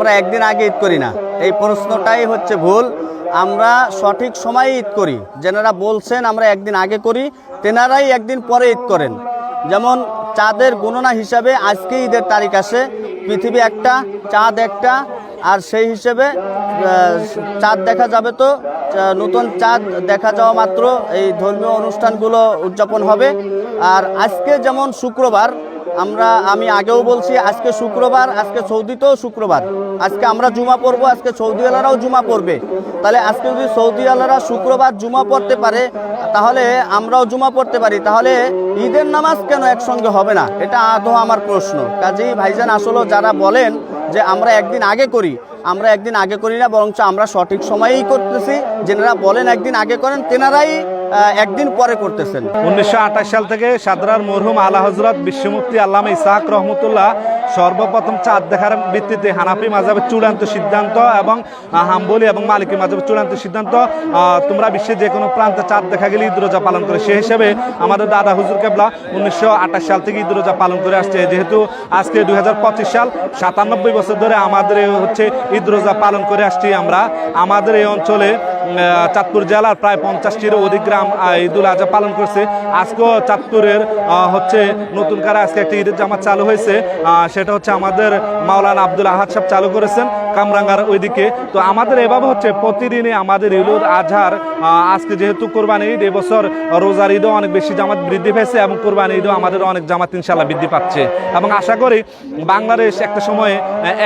আমরা একদিন আগে ঈদ করি না, এই প্রশ্নটাই হচ্ছে ভুল। আমরা সঠিক সময়ে ঈদ করি। যেনারা বলছেন আমরা একদিন আগে করি, তেনারাই একদিন পরে ঈদ করেন। যেমন চাঁদের গণনা হিসাবে আজকে ঈদের তারিখ আসে, পৃথিবী একটা, চাঁদ একটা, আর সেই হিসেবে চাঁদ দেখা যাবে। তো নতুন চাঁদ দেখা যাওয়া মাত্র এই ধর্মীয় অনুষ্ঠানগুলো উদযাপন হবে। আর আজকে যেমন শুক্রবার, আমি আগেও বলছি আজকে শুক্রবার, আজকে সৌদিতেও শুক্রবার, আজকে আমরা জুমা পড়বো, আজকে সৌদিওয়ালারাও জুমা পড়বে। তাহলে আজকে যদি সৌদিওয়ালারা শুক্রবার জুমা পড়তে পারে, তাহলে আমরাও জুমা পড়তে পারি, তাহলে ঈদের নামাজ কেন একসঙ্গে হবে না? এটা আদৌ আমার প্রশ্ন। কাজেই ভাইজান, আসলে যারা বলেন যে আমরা একদিন আগে করি, আমরা একদিন আগে করি না, বরঞ্চ আমরা সঠিক সময়েই করতেছি। যেনারা বলেন একদিন আগে করেন, তেনারাই একদিন পরে করতেছেন। 1928 সাল থেকে সাদরার মরহুম আলা হযরত বিশ্বমুফতি আল্লামা ইসহাক রহমতুল্লাহ সর্বপ্রথম চাঁদ দেখার ভিত্তিতে হানাফি মাযহাবের চূড়ান্ত সিদ্ধান্ত এবং হাম্বলি এবং মালিকি মাযহাবের চূড়ান্ত সিদ্ধান্ত, তোমরা বিশ্বের যে কোনো প্রান্তে চাঁদ দেখা গেলে ঈদ রোজা পালন করে। সেই হিসেবে আমাদের দাদা হুজুর কেবলা 1928 সাল থেকে ঈদ রোজা পালন করে আসছে। যেহেতু আজকে 2025 সাল, 97 বছর ধরে আমাদের হচ্ছে ঈদ রোজা পালন করে আসছি আমরা। আমাদের এই অঞ্চলে চাঁদপুর জেলার প্রায় 50টিরও অধিক গ্রাম ঈদুল আজহা পালন করছে। আজকেও চাঁদপুরের হচ্ছে নতুন করে আজকে একটা ঈদের জামাত চালু হয়েছে, সেটা হচ্ছে আমাদের মাওলানা আব্দুল আহাদ সাহেব চালু করেছেন কামরাঙ্গার ওইদিকে। তো আমাদের এভাবে হচ্ছে প্রতিদিনই আমাদের ঈদুল আজহার, আজকে যেহেতু কোরবানি ঈদ, এবছর রোজার ঈদও অনেক বেশি জামাত বৃদ্ধি পেয়েছে এবং কোরবানি ঈদও আমাদের অনেক জামাত ইনশাল্লাহ বৃদ্ধি পাচ্ছে এবং আশা করি বাংলাদেশ একটা সময়ে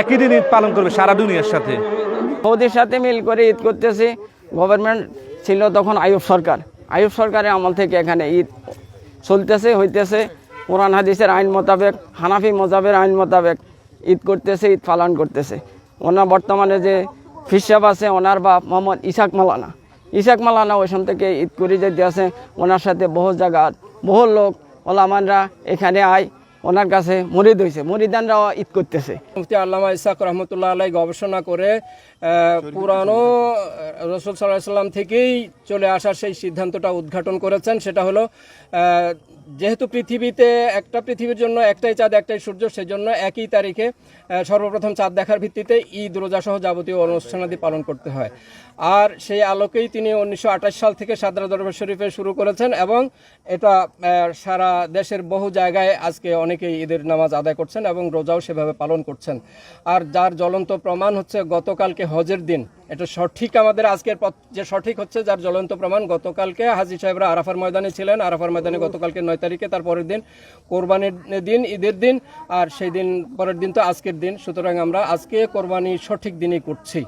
একই দিন ঈদ পালন করবে সারা দুনিয়ার সাথে। সৌদির সাথে মিল করে ঈদ করতেছি। গভর্নমেন্ট ছিল তখন আইয়ুব সরকারের আমল থেকে এখানে ঈদ চলতেছে, হইতেছে। কোরআন হাদিসের আইন মোতাবেক, হানাফি মজাবের আইন মোতাবেক ঈদ করতেছে, ঈদ পালন করতেছে। ওনার বর্তমানে যে ফিসাব আছে, ওনার বাপ মোহাম্মদ ইসাক মালানা ওইখান থেকে ঈদ করে যেতে আছে। ওনার সাথে বহু জায়গা, বহু লোক ওলামানরা এখানে আয়, ওনার কাছে মুরিদ হয়েছে, মুরিদানরাও ঈদ করতেছে। মুফতি আল্লামা ইসহাক রহমতুল্লাহ আলাইহি গবেষণা করে পুরানো রাসূল সাল্লাল্লাহু আলাইহি সাল্লাম থেকেই চলে আসার সেই সিদ্ধান্তটা উদ্ঘাটন করেছেন। সেটা হলো, যেহেতু পৃথিবীর জন্য একটাই চাঁদ, একটাই সূর্য, সেজন্য একই তারিখে সর্বপ্রথম চাঁদ দেখার ভিত্তিতে ঈদ রোজা সহ যাবতীয় অনুষ্ঠানাদি পালন করতে হয়। আর সেই আলোকেই তিনি 1928 সাল থেকে সাদরা দরবার শরীফে শুরু করেছেন এবং এটা সারা দেশের বহু জায়গায় আজকে অনেকেই ঈদের নামাজ আদায় করছেন এবং রোজাও সেভাবে পালন করছেন। আর যার জ্বলন্ত প্রমাণ হচ্ছে গতকালকে হজের দিন, এটা সঠিক, আমাদের আজকের পথ যে সঠিক হচ্ছে, যার জ্বলন্ত প্রমাণ গতকালকে হাজী সাহেবরা আরাফার ময়দানে ছিলেন। আরাফার ময়দানে গতকালকে 9 তারিখে, তার পরের দিন কোরবানির দিন, ঈদের দিন, আর সেই দিন পরের দিন তো আজকের দিন। সুতরাং আমরা আজকে কোরবানি সঠিক দিনই করছি।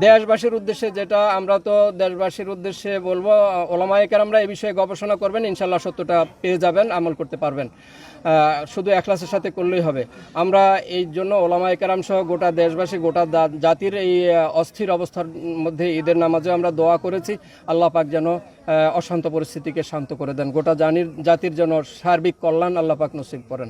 দেশবাসীর উদ্দেশ্যে যেটা, আমরা তো দেশবাসীর উদ্দেশ্যে বলবো, ওলামায়ে কেরামরা এই বিষয়ে গবেষণা করবেন, ইনশাল্লাহ সত্যটা পেয়ে যাবেন, আমল করতে পারবেন। শুধু এখলাসের সাথে করলেই হবে। আমরা এই জন্য ওলামায়ে কেরাম সহ গোটা দেশবাসী, গোটা জাতির এই অস্থির অবস্থার মধ্যে ঈদের নামাজে আমরা দোয়া করেছি, আল্লাহ পাক যেন অশান্ত পরিস্থিতিকে শান্ত করে দেন, গোটা জাতির যেন সার্বিক কল্যাণ আল্লাহ পাক নসিব করেন।